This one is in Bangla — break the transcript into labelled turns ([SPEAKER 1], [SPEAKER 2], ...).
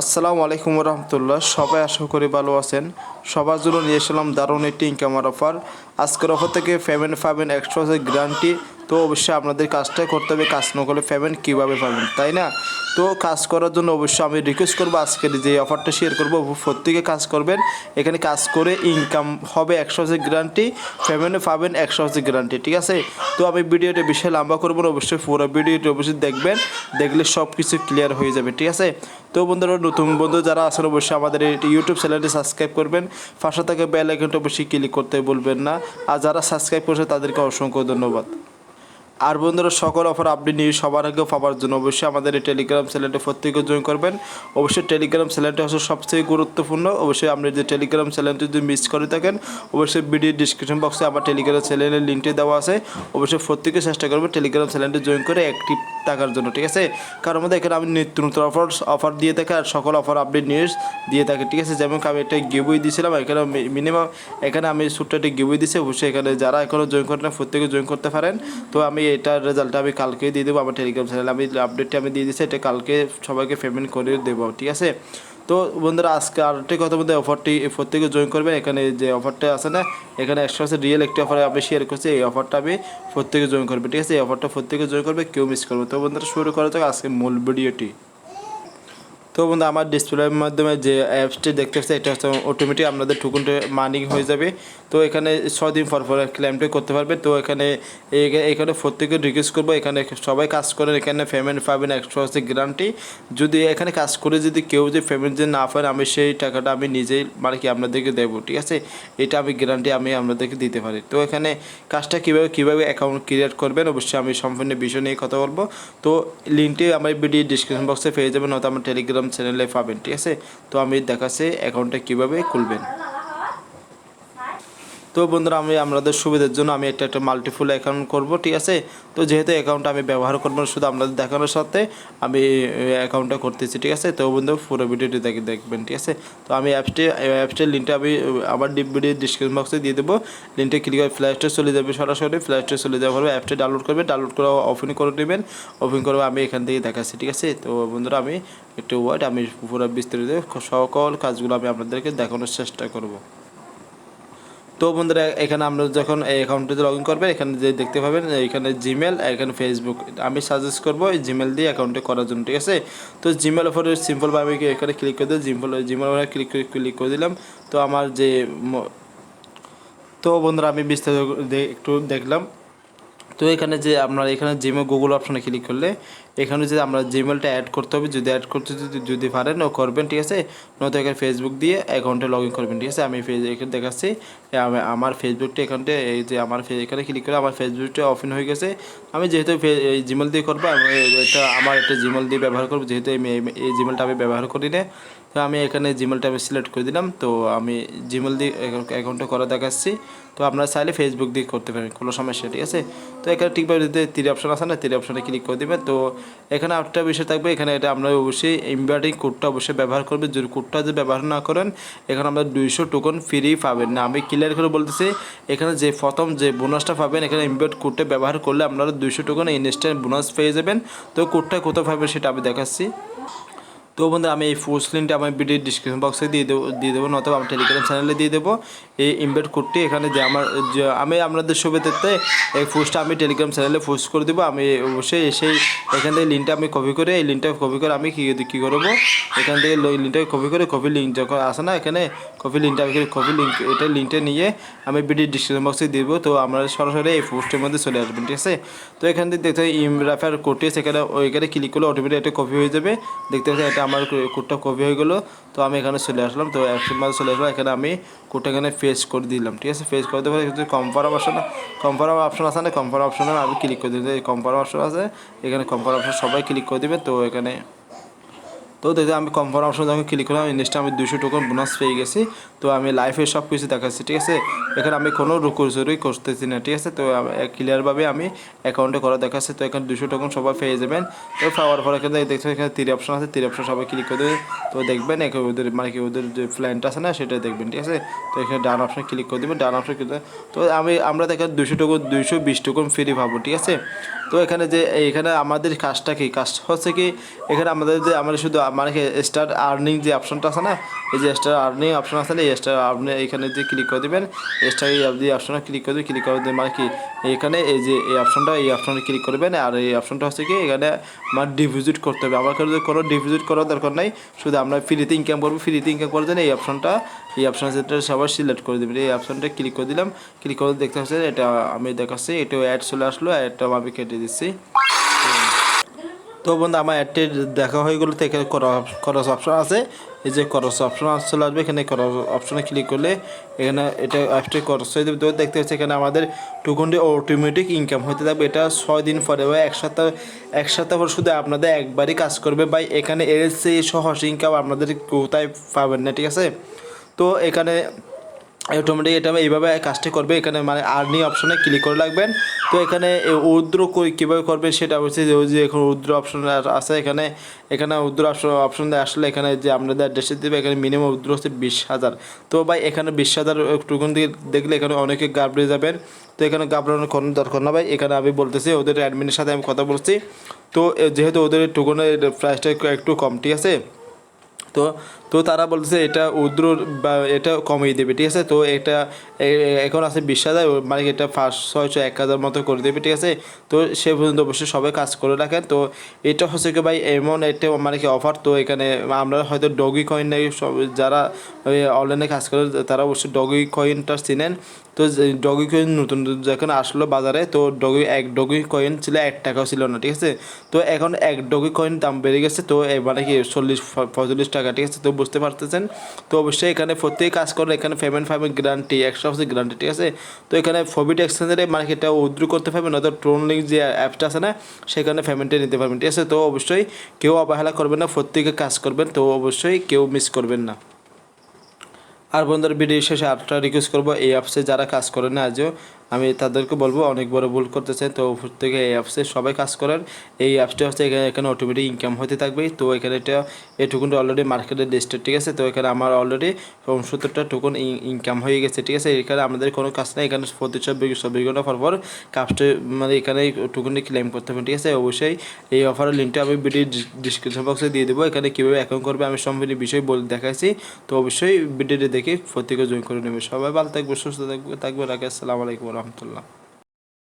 [SPEAKER 1] আসসালামু আলাইকুম রহমতুল্লাহ। সবাই আশা করি ভালো আছেন। সবার জন্য নিয়ে এসলাম দারুণ একটি ইনকামের অফার। আজকের অফার থেকে পেমেন্ট পাবেন 100% গ্যারান্টি। তো অবশ্যই আপনাদের কাজটাই করতে হবে, কাজ না করলে পেমেন্ট কীভাবে পাবেন, তাই না? তো কাজ করার জন্য অবশ্যই আমি রিকোয়েস্ট করবো, আজকের যে অফারটা শেয়ার করবো প্রত্যেকে কাজ করবেন। এখানে কাজ করে ইনকাম হবে 100% গ্যারান্টি, পেমেন্টও পাবেন 100% গ্যারান্টি, ঠিক আছে? তো আমি ভিডিওটা বেশি লম্বা করবো না, অবশ্যই পুরো ভিডিওটা অবশ্যই দেখবেন, দেখলে সব কিছু ক্লিয়ার হয়ে যাবে, ঠিক আছে? তো বন্ধুরা, নতুন বন্ধু যারা আছেন অবশ্যই আমাদের এই ইউটিউব চ্যানেলটি সাবস্ক্রাইব করবেন, পাশে থাকা বেল আইকনটা অবশ্যই ক্লিক করতে বলবেন না। আর যারা সাবস্ক্রাইব করছে তাদেরকে অসংখ্য ধন্যবাদ। আর বন্ধুরা, সকল অফার আপডেট নিয়ে সবার আগে পাওয়ার জন্য অবশ্যই আমাদের এই টেলিগ্রাম চ্যানেলটি প্রত্যেকে জয়েন করবেন। অবশ্যই টেলিগ্রাম চ্যানেলটি হচ্ছে সবচেয়ে গুরুত্বপূর্ণ। অবশ্যই আপনি যে টেলিগ্রাম চ্যানেলটি যদি মিস করে থাকেন, অবশ্যই ভিডিও ডিসক্রিপশন বক্সে আমার টেলিগ্রাম চ্যানেলের লিঙ্কটি দেওয়া আছে। অবশ্যই প্রত্যেকে চেষ্টা করবেন টেলিগ্রাম চ্যানেলটি জয়েন করে অ্যাক্টিভ থাকার জন্য, ঠিক আছে? কারণ মধ্যে এখানে আমি নিত্য নতুন অফার দিয়ে থাকি আর সকল অফার আপডেট নিউজ দিয়ে থাকি, ঠিক আছে? যেমন আমি একটা গিভওয়ে দিয়েছিলাম, এখানে মিনিমাম এখানে আমি ছোট্ট একটা গিভওয়ে দিয়েছি। অবশ্যই এখানে যারা এখনও জয়েন করেন প্রত্যেকে জয়েন করতে পারেন। তো আমি এটার রেজাল্টটা আমি কালকেই দিয়ে দেবো। আমার টেলিগ্রাম চ্যানেলে আমি আপডেটটা আমি দিয়ে দিচ্ছি, এটা কালকে সবাইকে পেমেন্ট করে দেবো, ঠিক আছে? তো বন্ধুরা, আজকে আরেকটি কথা বলতে, অফারটি প্রত্যেকে জয়েন করবেন। এখানে যে অফারটা আছে না, এখানে 100% রিয়েল একটি অফার আমি শেয়ার করছি। এই অফারটা আমি প্রত্যেকে জয়েন করবে, ঠিক আছে? এই অফারটা প্রত্যেকে জয়েন করবে, কেউ মিস করবে। তো বন্ধুরা, শুরু করা যাক আজকে মূল ভিডিওটি। তো বন্ধু, আমার ডিসপ্লের মাধ্যমে যে অ্যাপসটি দেখতে পাচ্ছি, এটা হচ্ছে অটোমেটিক আপনাদের টোকেনটা মানি হয়ে যাবে। তো এখানে 6 দিন পর ক্লেমটা করতে পারবে। তো এখানে প্রত্যেকে রিকোয়েস্ট করবো, এখানে সবাই কাজ করেন, এখানে পেমেন্ট পাবেন 100% গ্যারান্টি। যদি এখানে কাজ করে যদি কেউ যে পেমেন্ট যে না পান, আমি সেই টাকাটা আমি নিজেই মানে কি আপনাদেরকে দেবো, ঠিক আছে? এটা আমি গ্যারান্টি আমি আপনাদেরকে দিতে পারি। তো এখানে কাজটা কীভাবে অ্যাকাউন্ট ক্রিয়েট করবেন, অবশ্যই আমি সম্পূর্ণ বিষয় নিয়ে কথা বলবো। তো লিঙ্কটি আমার ভিডিও ডিসক্রিপশন বক্সে পেয়ে যাবেন, হয়তো আমার টেলিগ্রাম চ্যানেলে পাবেন, ঠিক আছে? তো আমি দেখাচ্ছি অ্যাকাউন্টটা কীভাবে খুলবেন। তো বন্ধুরা, আপনাদের সুবিধার জন্য আমি একটা মাল্টিপুল অ্যাকাউন্ট করব, ঠিক আছে? তো যেহেতু অ্যাকাউন্টটা আমি ব্যবহার করবো না, শুধু আপনাদের দেখানোর সাথে আমি অ্যাকাউন্টটা করতেছি, ঠিক আছে? তো বন্ধু, পুরো ভিডিওটি দেখবেন, ঠিক আছে? তো আমি অ্যাপসটির লিঙ্কটা আমি আবার ভিডিও ডিসক্রিপশন বক্সে দিয়ে দেবো। লিঙ্কটা ক্লিক করে প্লে স্টোরে চলে যাবে, সরাসরি প্লে স্টোরে চলে যাওয়ার পরে অ্যাপটি ডাউনলোড করবে, ডাউনলোড করে ওপেন করে নেবেন। ওপেন করে আমি এখান থেকে দেখাচ্ছি, ঠিক আছে? তো বন্ধুরা, আমি একটু আমি পুরো বিস্তারিত সকল কাজগুলো আমি আপনাদেরকে দেখানোর চেষ্টা করব। তো বন্ধুরা, এখানে আমরা যখন এই অ্যাকাউন্টে লগ ইন করবেন, এখানে যে দেখতে পাবেন এখানে জিমেল, এখানে ফেসবুক। আমি সাজেস্ট করবো এই জিমেল দিয়ে অ্যাকাউন্টে করার জন্য, ঠিক আছে? তো জিমেল ওপরে সিম্পলভাবে এখানে ক্লিক করে দিই, জিমেল ওপরে ক্লিক করে দিলাম। তো আমার যে তো বন্ধুরা, আমি বিস্তারিত একটু দেখলাম। তো এখানে যে আপনার এখানে জিমেল গুগল অপশনে ক্লিক করলে এখানে যে আমরা জিমেলটা অ্যাড করতে হবে, যদি অ্যাড করতে যদি পারেন ও করবেন, ঠিক আছে? নয়তো এখানে ফেসবুক দিয়ে অ্যাকাউন্টে লগ ইন করবেন, ঠিক আছে? আমি এখানে দেখাচ্ছি আমার ফেসবুকটা এখানটা, এই যে আমার এখানে ক্লিক করে আমার ফেসবুকটা ওপেন হয়ে গেছে। আমি যেহেতু এই জিমেল দিয়ে করবো, এটা আমার একটা জিমেল দিয়ে ব্যবহার করবো, যেহেতু এই জিমেলটা আমি ব্যবহার করি না। তো আমি এখানে জিমেলটা আমি সিলেক্ট করে দিলাম। তো আমি জিমেল দিয়ে অ্যাকাউন্টটা করা দেখাচ্ছি। তো আপনারা চাইলে ফেসবুক দিয়ে করতে পারেন, কোনো সমস্যা, ঠিক আছে? তো এখানে ঠিকভাবে যদি 3 অপশন আছে না, 3 অপশনে ক্লিক করে দেবেন। তো এখানে একটা বিষয় থাকবে, এখানে এটা আপনারা অবশ্যই ইনভাইটিং কোডটা অবশ্যই ব্যবহার করবেন। যদি কোডটা যদি ব্যবহার না করেন, এখানে আমরা 200 টোকন ফ্রি পাবেন না। আমি ক্লিয়ার করে বলতেছি, এখানে যে প্রথম যে বোনাসটা পাবেন, এখানে ইনভাইট কোডটা ব্যবহার করলে আপনারা 200 টোকন ইনস্ট্যান্ট বোনাস পেয়ে যাবেন। তো কোডটা কোথায় পাবেন সেটা আমি দেখাচ্ছি। তো বন্ধু, আমি এই পোস্ট লিঙ্কটা আমার ভিডিও ডিসক্রিপশন বক্সে দিয়ে দেবো নয়তো আমার টেলিগ্রাম চ্যানেলে দিয়ে দেবো এই ইনভাইট কোডটি। এখানে যে আমি আপনাদের সুবিধার্থে এই পোস্টটা আমি টেলিগ্রাম চ্যানেলে পোস্ট করে দেবো। আমি অবশ্যই সেই এখান থেকে লিঙ্কটা আমি কপি করে আমি কী করবো, এখান থেকে লিঙ্কটা কপি লিঙ্ক যখন আসে না, এখানে কপি লিঙ্কটা এটা লিঙ্কটা নিয়ে আমি ভিডিও ডিসক্রিপশন বক্সে দিব। তো আমরা সরাসরি এই পোস্টের মধ্যে চলে আসবেন, ঠিক আছে? তো এখান থেকে দেখতে রেফার কোডটি ওইখানে ক্লিক করলে অটোমেটিক এটা কপি হয়ে যাবে। দেখতে পাচ্ছি এটা আমার কোডটা কপি হয়ে গেলো। তো আমি এখানে চলে আসলাম, তো অ্যাপসের মাঝে চলে আসলাম। এখানে আমি কোডটা এখানে পেস্ট করে দিলাম, ঠিক আছে? পেস্ট করে দেওয়ার পরে কনফার্ম অপশন আছে না, কনফার্ম অপশনে আমি ক্লিক করে দিই। কনফার্ম অপশন আছে, এখানে কনফার্ম অপশন সবাই ক্লিক করে দেবে। তো এখানে তো দেখতে আমি কনফার্ম অপশন যখন ক্লিক করলাম, ইনস্টে আমি 200 টোকন বোনাস পেয়ে গেছি। তো আমি লাইফে সব কিছু দেখাচ্ছি, ঠিক আছে? এখানে আমি কোনো রুকুরচুরি করতেছি না, ঠিক আছে? তো ক্লিয়ারভাবে আমি অ্যাকাউন্টে করা দেখাচ্ছি। তো এখানে 200 টোকন সবাই পেয়ে যাবেন। তো পাওয়ার পর এখানে দেখতে এখানে 3 অপশন আছে, 3 অপশন সবাই ক্লিক করে দেবে। তো দেখবেন ওদের ওদের যে প্ল্যানটা আছে না, সেটা দেখবেন, ঠিক আছে? তো এখানে ডান অপশন ক্লিক করে দেবেন, ডান অপশন ক্লিক। তো আমরা দেখেন 200 টোকন 220 টোকন ফ্রি পাবো, ঠিক আছে? তো তো এখানে যে এখানে আমাদের কাজটা কি, কাজ হচ্ছে কি এখানে আমাদের যে আমরা শুধু মানে স্টার্ট আর্নিং যে অপশনটা আছে না, এই যে স্টার আর্নিং অপশন আছে না, এই স্টার আপনি এখানে যে ক্লিক করে দেবেন, স্টার এই অপশনে ক্লিক করে দেবেন, ক্লিক করে দেবেন মানে কি এখানে এই যে এই অপশনে ক্লিক করবেন। আর এই অপশনটা হচ্ছে কি এখানে আমার ডিপোজিট করতে হবে, আমার কোনো ডিপোজিট করার দরকার নাই, শুধু আমরা ফ্রিতে ইনকাম করবো। ফ্রিতে ইনকাম করার জন্য এই অপশন সেটা সবাই সিলেক্ট করে দেবেন। এই অপশনটা ক্লিক করে দিলাম, ক্লিক করে দেখতে পাচ্ছেন এটা আমি দেখাচ্ছি, এটাও অ্যাড চলে আসলো, অ্যাডটা আমি কেটে দিচ্ছি। তো বন্ধু আমার অ্যাডটি দেখা হয়ে গেলো, তো এখানে খরচ অপশন আছে, এই যে খরচ অপশন চলে আসবে, এখানে খরচ অপশনে ক্লিক করলে এখানে এটা অ্যাপটি খরচ হয়ে দেবে। তো দেখতে পাচ্ছি এখানে আমাদের টোকনটি অটোমেটিক ইনকাম হতে থাকবে। এটা 6 দিন পরে বা এক সপ্তাহ পর শুধু আপনাদের একবারই কাজ করবে ভাই। এখানে এর সেই সহজ ইনকাম আপনাদের কোথায় পাবেন না, ঠিক আছে। তো এখানে অটোমেটিক এটা এইভাবে কাজটি করবে। এখানে মানে আর্নিং অপশনে ক্লিক করে রাখবেন। তো এখানে উইথড্র কীভাবে করবে সেটা হচ্ছে যে এখন উইথড্র অপশন আছে, এখানে উইথড্র অপশন আসলে এখানে যে আপনাদের অ্যাড্রেসে দেবে, এখানে মিনিমাম উইথড্র হচ্ছে 20,000। তো ভাই এখানে 20,000 টোকন দিয়ে দেখলে এখানে অনেকে ঘাবড়ে যাবেন। তো এখানে ঘাবড়ানোর কোনো দরকার না ভাই। এখানে আমি বলতেছি ওদের অ্যাডমিনের সাথে আমি কথা বলছি, তো যেহেতু ওদের টোকনের প্রাইসটা একটু কম, ঠিক আছে। তো তো তারা বলতেছে এটা উইথড্র বা এটা কমিয়ে দেবে, ঠিক আছে। তো এটা এখন আছে 20,000, মানে এটা 500, 1,000 মতো করে দেবে, ঠিক আছে। তো সে পর্যন্ত অবশ্যই সবাই কাজ করে রাখেন। তো এটা হচ্ছে কি ভাই এমন একটা মানে কি অফার। তো এখানে আমরা হয়তো ডগি কয়েন নেই, সব যারা অনলাইনে কাজ করে তারা অবশ্যই ডগি কয়েনটা চিনেন। তো ডগি কয়েন নতুন যখন আসলো বাজারে, তো এক ডগি কয়েন ছিল 1 টাকাও ছিল না, ঠিক আছে। তো এখন 1 ডগি কয়েন দাম বেড়ে গেছে, তো মানে কি 40-45 টাকা, ঠিক আছে। তো বুঝতে পারতেছেন। তো অবশ্যই এখানে প্রত্যেক কাজ করলে এখানে পেমেন্ট গ্যারান্টি 100% গ্যারান্টি, ঠিক আছে। তো এখানে ফবিট এক্সচেঞ্জারে মানে এটা উইথড্র করতে পারবেন, অথবা ট্রোন লিঙ্ক যে অ্যাপটা আছে না সেখানে পেমেন্টে নিতে পারবেন, ঠিক আছে। তো অবশ্যই কেউ অবহেলা করবেন না, প্রত্যেকে কাজ করবেন, তো অবশ্যই কেউ মিস করবেন না। আর বন্ধুরা ভিডিও শেষে আরেকটা রিকোয়েস্ট করবো, এই অ্যাপসে যারা কাজ করেন না আজও আমি তাদেরকে বলবো অনেক বড় ভুল করতেছেন। তো থেকে এই অ্যাপসে সবাই কাজ করেন। এই অ্যাপসটা হচ্ছে এখানে অটোমেটিক ইনকাম হতে থাকবে। তো এখানে এই টোকনটা অলরেডি মার্কেটে লিস্টেড, ঠিক আছে। তো এখানে আমার অলরেডি 69টা টোকন ইনকাম হয়ে গেছে, ঠিক আছে। এখানে আমাদের কোনো কাজ নেই, এখানে প্রতি 24 ঘন্টা পর কাজটা মানে এখানে টোকনটি ক্লেম করতে হবে, ঠিক আছে। অবশ্যই এই অফারের লিঙ্কটা আমি ভিডিও ডিসক্রিপশন বক্সে দিয়ে দেবো। এখানে কীভাবে অ্যাকাউন্ট করবে আমি সম্পূর্ণ বিষয় বলে দেখাইছি। তো অবশ্যই ভিডিওটি দেখে প্রত্যেকে জয়েন করে নেবে। সবাই ভালো থাকবে, সুস্থ থাকবে। রাখি। আসসালামু আলাইকুম রহমতুল্লাহ।